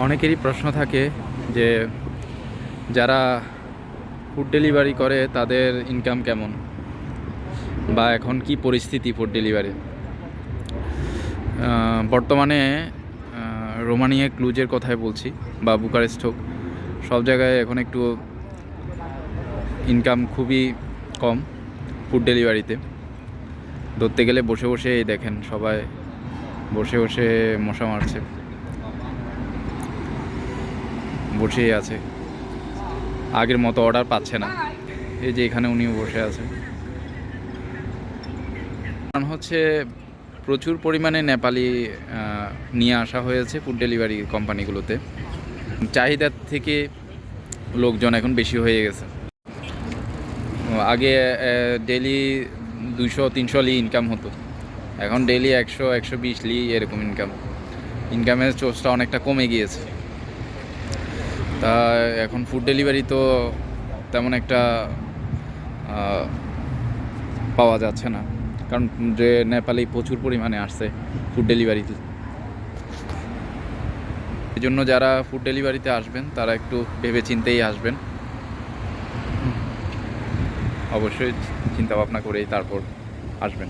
অনেকেরই প্রশ্ন থাকে যে যারা ফুড ডেলিভারি করে তাদের ইনকাম কেমন, বা এখন কি পরিস্থিতি ফুড ডেলিভারি। বর্তমানে রোমানিয়া ক্লুজের কথাই বলছি, বা বুকারেস্ট হোক, সব জায়গায় এখন একটু ইনকাম খুবই কম ফুড ডেলিভারিতে। ধরতে গেলে বসে বসে দেখেন সবাই বসে বসে মশা মারছে, বসেই আছে, আগের মতো অর্ডার পাচ্ছে না। এই যে এখানে উনিও বসে আছে। কারণ হচ্ছে প্রচুর পরিমাণে নেপালি নিয়ে আসা হয়েছে ফুড ডেলিভারি কোম্পানিগুলোতে। চাহিদার থেকে লোকজন এখন বেশি হয়ে গেছে। আগে ডেলি 200-300 লি ইনকাম হতো, এখন ডেলি 100-120 লি এরকম ইনকামের সোর্সটা অনেকটা কমে গিয়েছে। তা এখন ফুড ডেলিভারি তো তেমন একটা পাওয়া যাচ্ছে না, কারণ যে নেপালি প্রচুর পরিমাণে আসছে ফুড ডেলিভারিতে। এই জন্য যারা ফুড ডেলিভারিতে আসবেন তারা একটু ভেবে চিন্তেই আসবেন, অবশ্যই চিন্তা ভাবনা করেই তারপর আসবেন।